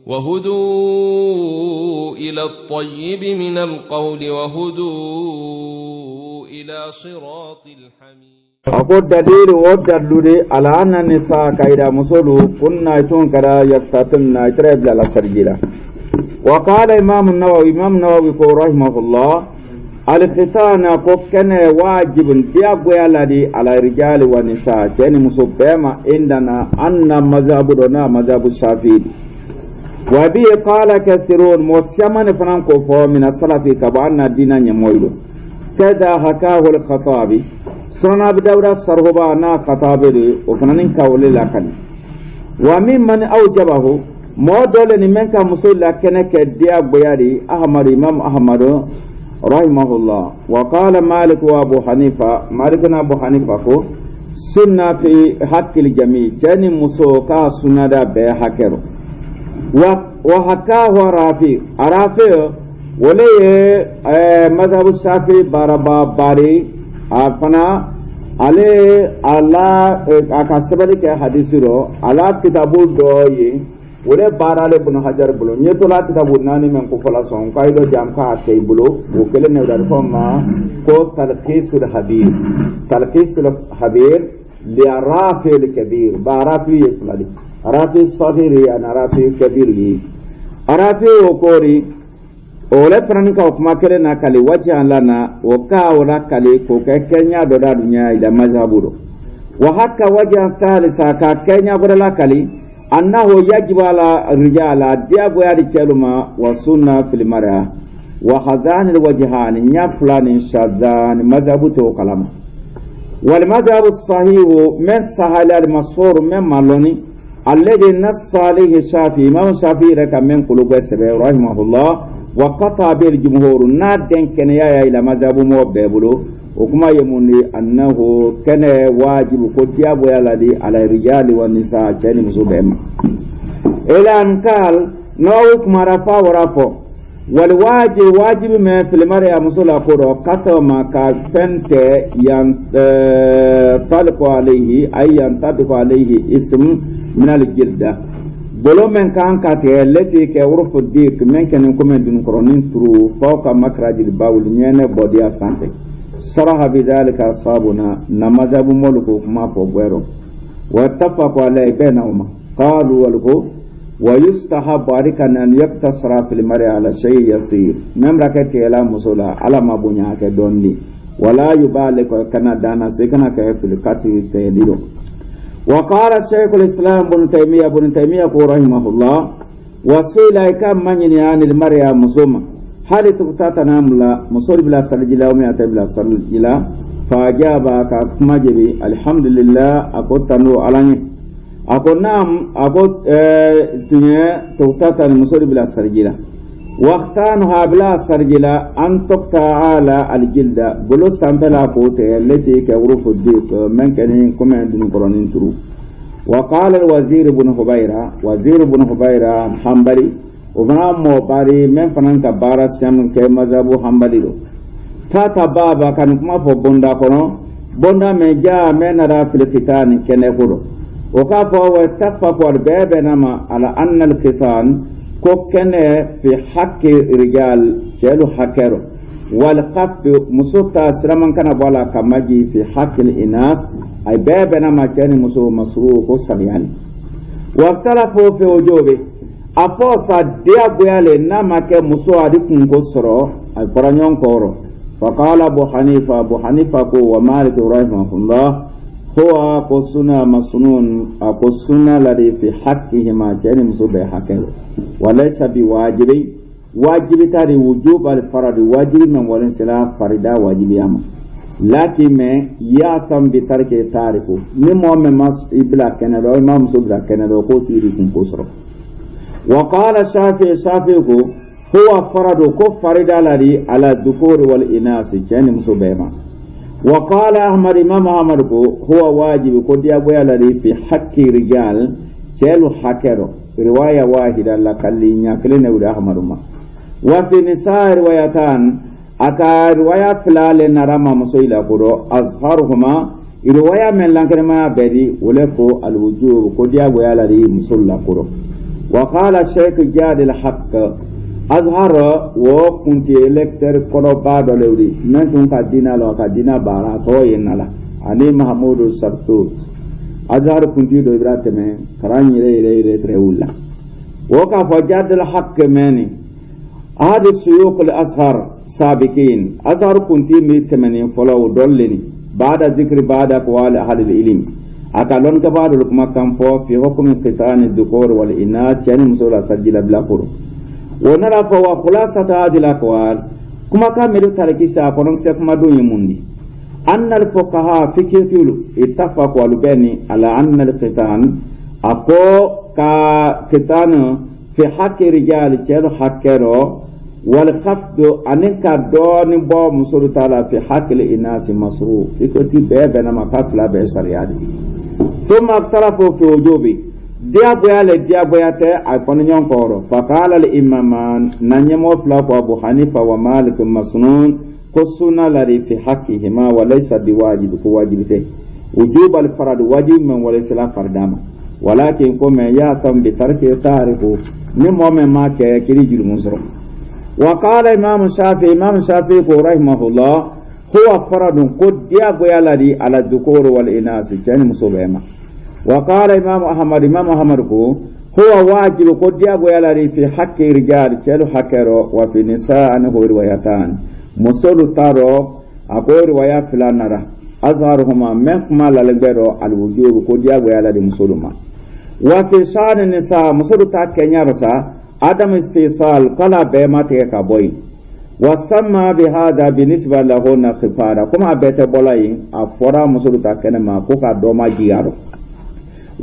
وهدوا إلى الطيب من القول وهدوا إلى صراط الحميد. أقول دليل ودلول على أن النساء كإذا مسلوا كنا يتون كذا يفتتنا يترب على سرجلا. وقال إمام النووي رحمه الله الختان كن واجب ديابويا الذي على الرجال والنساء كان مسبما عندنا أن مذهبنا مذهب الشافعي. وبه قال كثيرون مسيما فنانكو من السلف كبعنا دينا يمويل كذا حكاه الخطابي سنة بدورة سرهبانا خطابي وفنان كولي لكن وممن أوجبه مودول منك مسؤول لكنك ديابويا أحمد إمام أحمد رحمه الله. وقال مالك وابو حنيفة مالكنا ابو حنيفة سنة في حق الجميع جاني مسوكا سنة بحكر وحكاه رافي ولي مذهب الشافعي باربا باري فنا علي الله اكاسبلك حديثه على كتاب دوي wole barale bunu hajar bulo nyeto la kitabu nani men ko fala son kaydo jam ka kay bulo o kele ne dar fama ko talqisul habir li arafi al kabir barafi yflali arafi saghir ya arafi kabir li arafi o kori ole prani ka kuma kele na kali waja lana o ka wala kali ko kenya do da dunya ila mazhaburo wa hakka waja thalitha ka kenya godala kali أنه يجب على الرجال ديابو يادي كلمة وسنة في المرأة وهذان الوجهان يفلان شاذان مذهب توكلام. والمذهب الصحيح من سهل المصور من مالوني الذي نص عليه الشافعي ما الشافعي لك من قلوب السبع رحمه الله وقطع بالجمهور نادن كان يا إلى مذهب موببلو وكما يمني أنه كان واجب كتياب ويالدي على الرجال والنساء كان مسوبهم إلى أن قال نوك مرفا ورفو والواجب واجب ما في المرأة مسؤول أقوله قطع ما كفنت ينطلق عليه أي ينطبق عليه اسم من الجلدة بلو من كان كاتي التي كورف الديك من كان يكون من قرنين ترو فوق مكراج الباول نينة بوديا سانتي صراحة بذلك أصحابنا نمذهب ملكو ما فوقيرو واتفقوا عليه بينهما قالوا ولكو ويستحب عليك أن يقتصر في المرء على شيء يسير نمركك إلى مسؤولة على ما بنياك دوني ولا يبالغ كنا دانا سيكنا كيف الكاتي تهديدو. وقال الشيخ الإسلام بن تيمية رحمه الله وسئل كم من يعني المرء مسلمة هل تقطعنا ملا مصور بلا سرجلا ومئة بلا سرجلا فأجاب كمجري الحمد لله أقول تنو علاني أقول نعم أقول تنيا تقطعنا مصور بلا سرجلا واختانها بلا سرجلا أن تقطع على الجلد بلو سامبلا فوتي التي كغروف الديك من كان يكون عندنا قرانين ترو. وقال الوزير بن خبيرة حنبلي وبنا موباري من فنان كبارا سيام كمذهبو حنبلي تاتا بابا كان كما فو بوندا كونو بوندا مجا من را في الختان كنفورو وكافو واتفقوا بينما على أن الختان كوكن في حق الرجال جلو حكرو والقف مسوطة سلمان كان بولا كماجي في حق الإناث أي بينما كان مسروق سريان واختلفوا في وجوبه أفوسا ديابويالي نما كمسوع ديكم كسرو القرآن كورو. فقال أبو حنيفة ومالك رحمه الله هو قصنا مسنون قصنا الذي في حقهما كان مسوع حكرو وليس بواجبي واجب تاري وجوب الفرد واجب من والانسلاف فردا واجب ياما لكن ما يأثم بترك تاركه نمو من مس إبلا كندا إمام سبلا كندا قوتيركم كسر. وقال الشافعي هو فرد كفرد الذي على الذكور والإناث كان مسبما. وقال إمام أحمد هو واجب قد يبوي الذي في حق رجال كيلو حكره رواية واحدة لكالي نياكلين ودى أحمد ما. وفي نساء روايتان أكا رواية فلال نرمى مسويلة قدو أظهرهما رواية من لنكرما بدي ولكو الوجوب قد يبوي الذي مسويلة قدو. وقال الشيخ جاد الحق أظهر وكنت إلكتر قربا دولوري من تنك دينا لو كدينا بارا توين لا أني محمود السبتوت أظهر كنت دو إبراتم كراني ري تريولا وكف جاد الحق مني هذا السيوق الأصغر سابقين أظهر كنت ميتمنين فلو دولني بعد ذكر بعد أقوال أهل العلم أكالون كبار لكما كان في حكم قطعان الذكور والإناث كان مسؤول سجل بلا قرب ونرى فهو خلاصة هذه الأقوال كما كان ملو تاركيسا فنون سيكما دون يموندي أن الفقهاء فكرة اتفقوا لبني على أن القطعان أكو كقطعان في حق رجال كيلو حقيرو والخفض أنك دون بو مسؤول تعالى في حق الإناث مصروف فكرة بيبنا ما كفلا بيسريادي ثم اختلفوا في وجوبه diaboya le diaboya te ay fon nyon koro fa qala al imaman nanyamo fla ko Abu Hanifa wa Malik masnun ko sunna lari fi haqqihima wa laysa biwajib ko wajibite wujub al farad wajib man wa laysa la fardama walakin ko men ya tam bi tarki tarihu ni momen ma ke kiri jul musro wa qala imam shafi ko rahimahullah huwa faradun qad diaboya lari ala dhukur wal inas jani musobema وقال إمام أحمد هو واجب قد يغير في حق الرجال كيلو حكرو وفي النساء أنه روايتان مسول تارو أقول رواية فلانرة أظهرهما مهما للغيرو الوجوب قد يغير مسلما وفي شان النساء مسول تاكينيا رسا عدم استيصال قلا بما تيكابوي وسمى بهذا بالنسبة لهن خفارة كما بيت بولاي أفورا مسول تاكينما كوكا دوما جيارو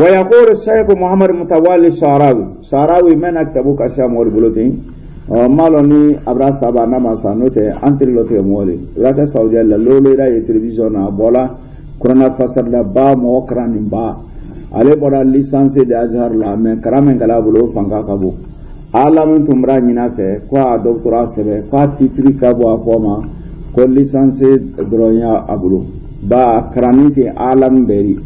ويقول الشيخ محمد متوالي شعراوي من أكتبوك أشياء مول بلوتين مالوني أبرا سابا نما سانوتي أنتر لوتي مولي لكن سعودية لولي راي تلفزيون بولا كورونا فسر لبا موكران با علي بولا ليسانسي دي أزهر لا من كرامن كلا بلو فانكا كابو عالمين تمرا نينافي كوا دكتورا سبه كوا تيتري كابو أفوما كوا ليسانسي درويا أبلو با كرانيتي عالم بري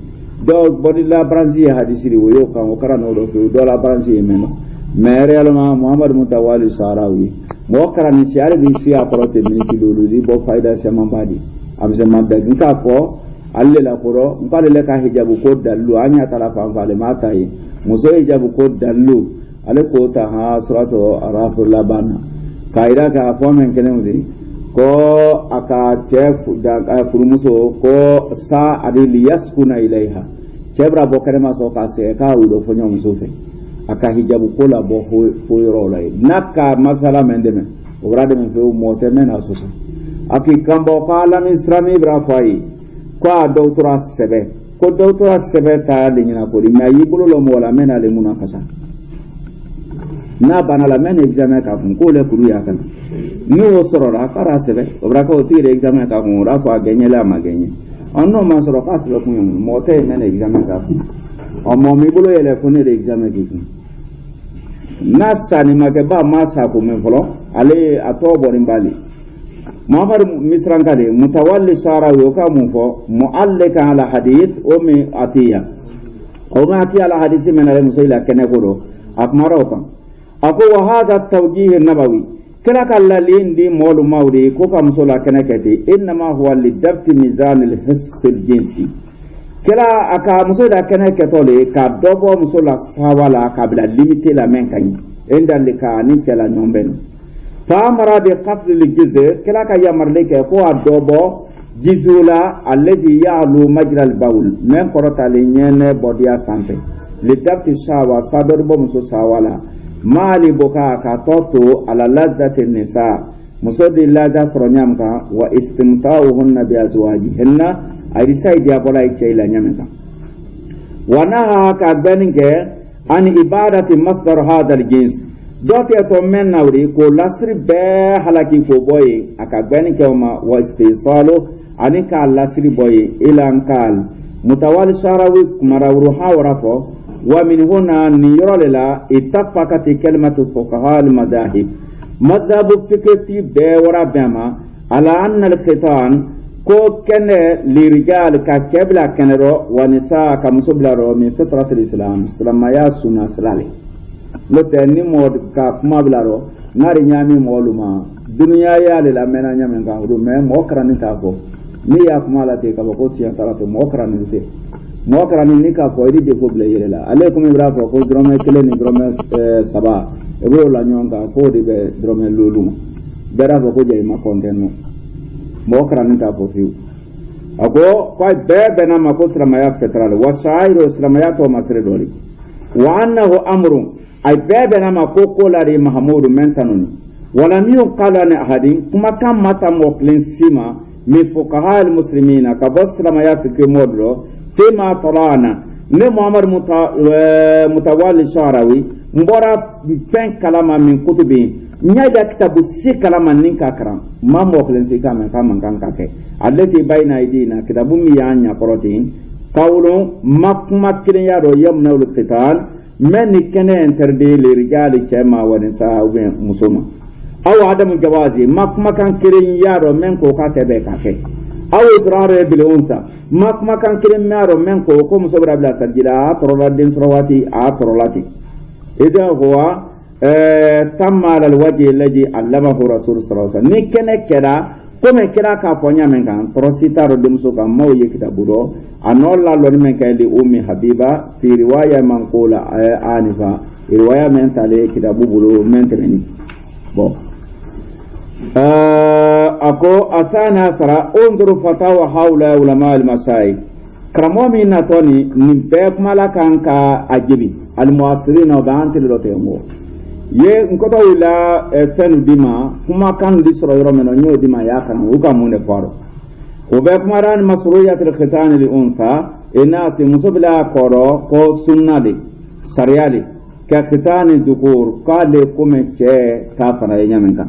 do bodi la branchi hadisi woyo kan okara no do do la branchi meno mais réellement Muhammad Mutawalli Sarawi mo kara ni siare bi si aporote miniki lulu di bo faida sama badi amse mabda nka ko alle la koro nka le ka hijabu ko dallu anya tala fa fale matai muso hijabu ko dallu ale ko ta ha suratu araful labana kaida ka fo men kene mudi ko aka chef da furumuso ko sa adili yaskuna ilaiha chebra bokare maso ka se ka udo fonyo musofe aka hijabu kola bo fo rolai naka masala mendeme obrade men fe mote men asoso aki kambo kala misrami brafai ko doctora sebe ta linyina ko li mayi bolo lo mola men ale muna kasa na bana la men examen ka fun ko le kuru ya kana ni o sorora kara sebe obra ko tire examen ka fun ra fa genye la ma genye onno man soro ka sebe fun mo te men examen ka fun o mo mi bolo yele fun ne examen ki fun na sani ma ke ba ma sa ko men folo ale ato borin bali Muhammad misran kale Mutawalli Sarawi ka mun fo muallika ala hadith ummi atiya ala hadith men ala musaila kene ko do akmaro kan ako wa hada tawjih an-nabawi kala kala lindi molu mawri ko kam sola kanakati inma huwa lidabt mizan al-hiss al-jinsi kala aka musoda kanakatole ka dobo musola sawala ka bila limiter la main kany inda lika ni kala nyomben fa amara bi qatl al-jizr kala ka yamarle ke ko dobo jizula alladhi ya'lu majra al-bawl men korota le nyene bodia santé lidabt sawa sador bo muso sawala mali boka ka toto ala lazzati nisa musodi ladza soronyamka wa istimta'uhunna bi azwajihinna arisai dia bola ikeila nyameka wanaha ka baninge an ibadati masdar hada aljins dote to menawri ko lasri be halaki ko boye aka baninge ma wa istisalu anika lasri boye ilankal Mutawalli Sarawi marawru hawrafo ومن هنا نيرى للا اتفقت كلمة فقهاء المذاهب مذهب فكرتي بورا بما على أن الختان كو كان لرجال ككبلا كنرو ونساء كمسبلرو من فطرة الإسلام سلام يا سنة سلالي no te ni mod ka kuma bilaro ngari nyami moluma dunya ya le la mena nyame ngangru me mo krani ta ko ni ya kuma la te ka ko tiya tara to mo krani te mo krani ni ka ko ri de ko ble yele la alaikum ibrahim ko drome kele ni drome saba e bro la nyonga ko de be drome lulu bera ko je ma konten mo krani ta ko fi ako kwa bebe na makosra maya petrol wa shairu islamaya to masre doli wa annahu amrun ay bebe na makoko lari mahmud mentanuni wala miyo qala na ahadin kuma kam mata moklin sima min fuqaha al muslimina ka basra maya fi modlo tema talana ne muhammad mutawalli sharawi mbora fen kalama min kutubi nyaja kitabu si kalama ninka karam ma moklin si kamen kan kake alati bayna aidina kitabu mi yanya korotin qawlun makma kirin yaro yamna ul qital men kene interde li rijali chema wa nisa wa musuma aw adam jawazi makma kan kirin yaro men ko ka tebe kake aw idrar bil unsa makma kan kirin yaro men ko musobra bla sajida torola din sorwati a torolati ida huwa tamma al wajhi alladhi allamahu rasul sallallahu alaihi wasallam ni kene keda comme kira ka ponya men kan prositaro demso kan mo ye kitabu do anolla lon men kay li ummi habiba fi riwaya manqula anifa riwaya men tale kitabu bulo men temeni bon ako asana sara unduru fatawa haula ulama al masai kramo min natoni ni be malakan ka ajibi al muasirin wa antil lotemo ye nkoto wila fenu dima kuma kan di soro yoro meno nyo dima ya kan uka munde faro o be kuma ran masruyatul khitan li unsa inasi musabila koro ko sunnali sariyali ka khitan dukur kale kuma che ta fara nyamen kan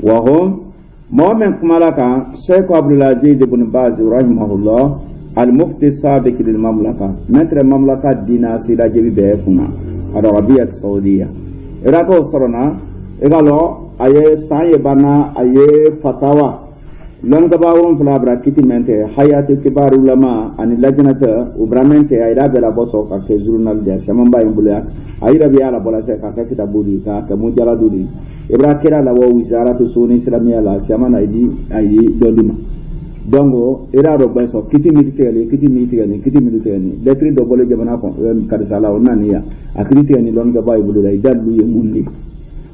wa hum mu'min kuma laka Sheikh Abdul Aziz ibn Baz rahimahullah al mufti sabiq lil mamlaka maitre mamlaka dina sida jebi be kuma ada Arabia Saudiya irako sorona egalo aye saye bana aye fatawa lon gabawon flabra kitimente hayati kibar ulama ani lajnata ubramente ayda bela boso ka ke journal dia samamba imbulya ayda biya la bola se ka ke kitabudi ka mujala dudi ibrakira la wo wizaratu sunni islamiyya la samana ayi dodima dongo ira ro beso kitimite ni letri do bole jabana ko kadisala onania akiti ni lon ga bay bulu day dallu ye mundi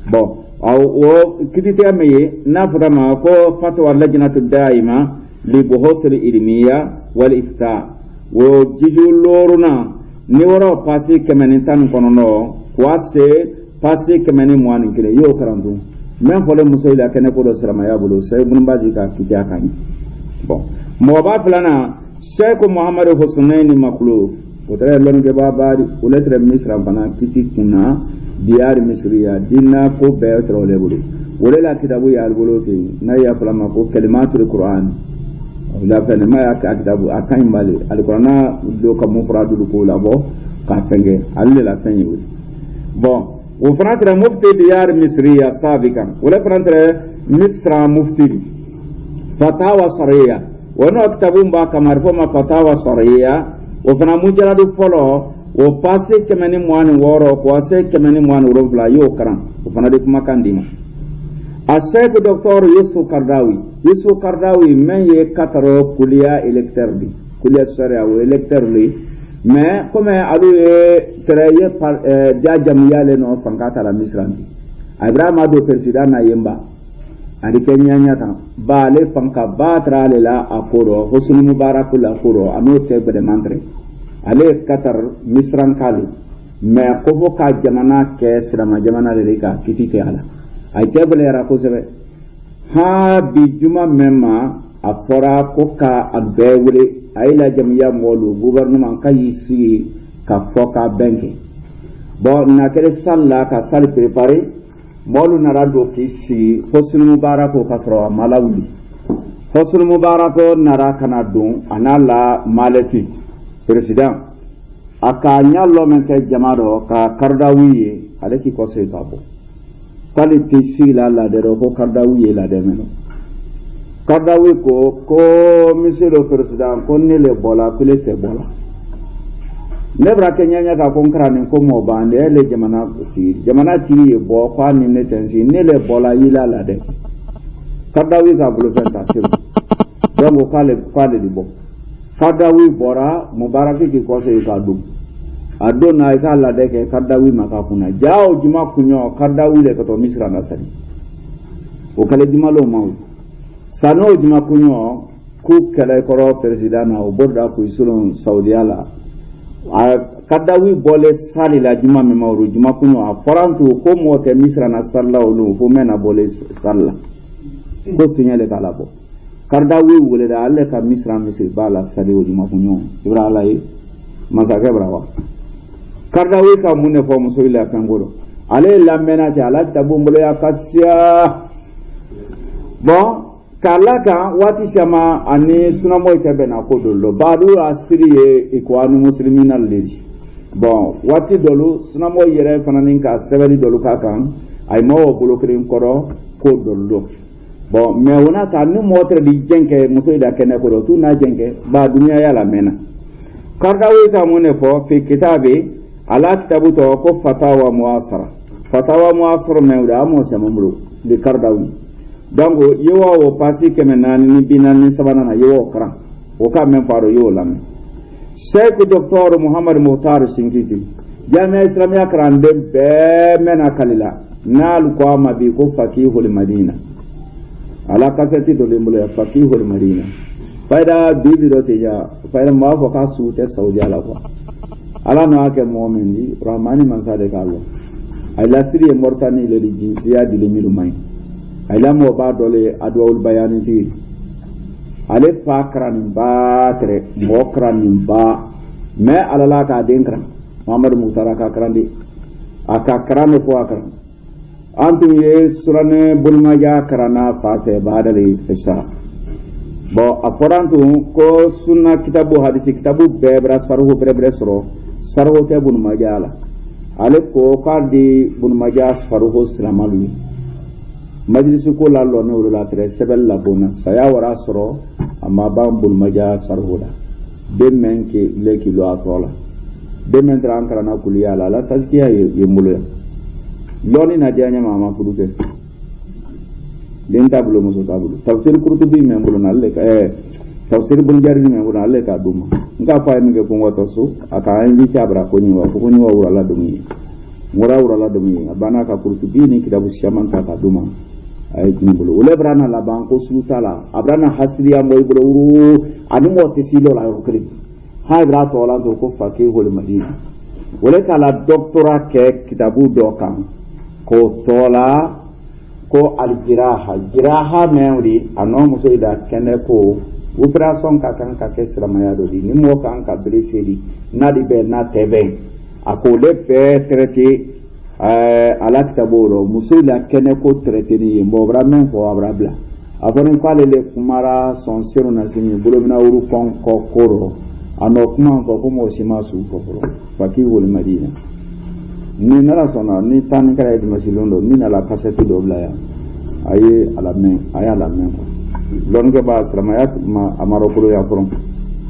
bon aw o kitite ameye na fotama ko fatwa lajnatu daima li buhusul ilmiya wal ifta wo jiju loruna ni woro passé kemen tan kono no kwase passé kemen mo an kile yo karandu même fole musoyla kene ko do salama ya bulu say bun baji ka kitiya kan bon mo ba plana Sheikh Muhammad Hussein Makhluf potare lon ke ba bari uletre misra bana kiti kuna diar misriya dinna ko be tro le bulu wala la kitabu ya albuluti na ya plama ko kalimatul Qur'an la fene ma ya kitabu akan mali alqur'ana do ka mufradu ko la bo ka fenge alle la fenyi bon o frantre mufti diar misriya sabikan wala frantre misra mufti fatawa sariya wono kitabu mba kamar foma fatawa sariya o fana mujarradu folo o passé kemeni mwani woro ko passé kemeni mwani rovla yo karan o fana de kuma kandima a Sheikh Dr. Yusuf Kardawi men ye kataro kuliya électeur bi kuliya sharia o électeur li mais comme alu e treye par dia jamiya le no fankata la misrandi Ibrahim ado président na yemba adi kenya nyata bale fanka batra lela akoro hosni mubarakul akoro anu tegbe mantre ale katar misran kali me ko ka jamana ke sirama jamana le ka kitite ala ay tegbe era ko sebe ha bi juma memma afora ko ka agbewle ay la jamiya molu gouvernement kayisi ka foka benke bon na kele salla ka sal préparer molu narado kisi hosni mubarako kasro malawli hosni mubarako nara kana dun anala malati president aka nyallo men ke jamado ka Kardawiye aleki ko se tabo kali tisi la de ko Kardawiye la de meno Kardawi ko monsieur le président ko ne le bola kule te bola nebra Kenya ka konkra ni ko mo bande le jamana tiri bo kwa ni ne tensi ne le bola yila la de kadawi ka bulu fenta siru donc kwale di bo kadawi bora mubaraki ki ko se ka du adona ka la de ke kadawi maka kuna jao juma kunyo kadawi le to misra na sari o kale juma lo mawu sano juma kunyo ku kale koro president na o borda ku isulon saudiala kadawi bole sali la juma me mawru juma kunyo a forantu ko mo te misra na salla o lu fo mena bole salla ko tunyale kala bo kadawi wole da alle ka misra misri bala sali o juma kunyo ibra alai masaka brawa kadawi ka munne fo muso ila kangoro ale la mena ta ala tabumbolo ya kasya bon kalaka wati sama ani sunamo itebe na kodolo badu asiri ikwanu muslimina lili bon wati dolu sunamo yere fananin ka severi dolu kakan ay mawo bulokrin koro kodolo bon me wona ka ni motre di jenke muso ida kene ko tu na jenke ba dunya ya la mena kardawi ka mune fo fi kitabi ala kitabu to ko fatawa muasara mewda mo samamru di kardawi donc yewa o pasi kemenani ni binani sabana yewa kran o ka men faro yo lam Sheikh Dr. Muhammad Muhtar Sinkiti Jamia Islamia krande be mena kalila nal ko ma bi ko fakihul Madina ala kasati do lembulo fakihul Madina faida bibi do teja faida ma fo ka suute Saudi ala ko ala no ake mu'mini rahmani man sade kallo ay lasiri mortani le jinsiya di lemiru mai ayla mo ba dole adwaul bayaniti ale fakran batre mo kran ba me alala ka denkran Muhammad Muhtara ka krandi aka krane ko akran antu ye surane bulma ya krana fate badale fesa bo aforantu ko sunna kitabu hadisi kitabu bebra sarhu bebre soro sarhu te bun majala ale ko kaldi bun maja sarhu silamalu majlisu ko lallo ne wala tre sebel la bona saya wara soro amma bambul maja sarhuda dem men ke leki lo atola dem men tran kana kuliya la tazkiya yemulo loni na janya mama kuduke den tablo muso tablo tafsir kurtubi men bulo nalle ka tafsir bun jari men bulo nalle ka duma nga fa mi ke ko ngoto su aka indi cabra ko ni wa wala dumi wala dumi abana ka kurtubi ni kitabu shaman ka duma ay jimbulu ule brana la banko sutala abrana hasriya moy bulo wuru anu mo tesilo la yokri hay bra to la do ko fakihul Madina wala kala doctora ke kitabu dokan ko tola ko al-jiraha memory ano muso ida kene ko operation ka kan ka kesra mayado di ni mo kan ka blessedi na di be na tebe akole pe traité ala kitaboro musula kene ko traité ni mo vraiment ko abrabla afon ko le kumara son sero na sini bulomina uru kon ko koro ano kuma ko mo sima su ko fakihul Madina ni nala sona ni tan kala di masilondo ni nala kasatu do blaya aye ala men ko lon ke ba salamayat ma amaro kulo ya koron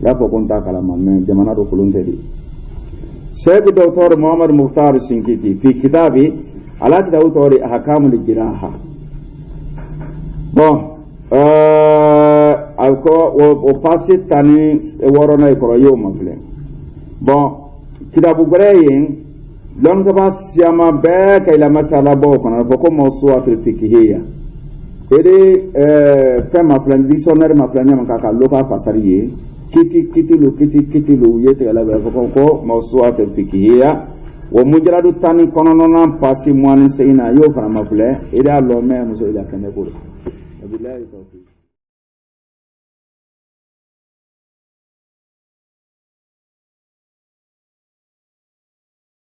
ya ko konta kala ma men jamana do kulun tedi Sheikh Dr. Muhammad Muhtar Sinkiti fi kitabi ala dawtori ahkamul jiraha bon alko o pasit tani worona ko yo mafle bon kitabu greyin lon ke ba siama be kay la masala bo kono ko mo suwa fil fiqhiyya ede fema plan dictionnaire ma plan nyama kaka loka pasariye kiti lu yete ala ba ko mawsuat al-fiqhiyya wa mujarradu tani kononona pasi mwani seina yo fana mafle ida lo me muso ila kane ko billahi tawfiq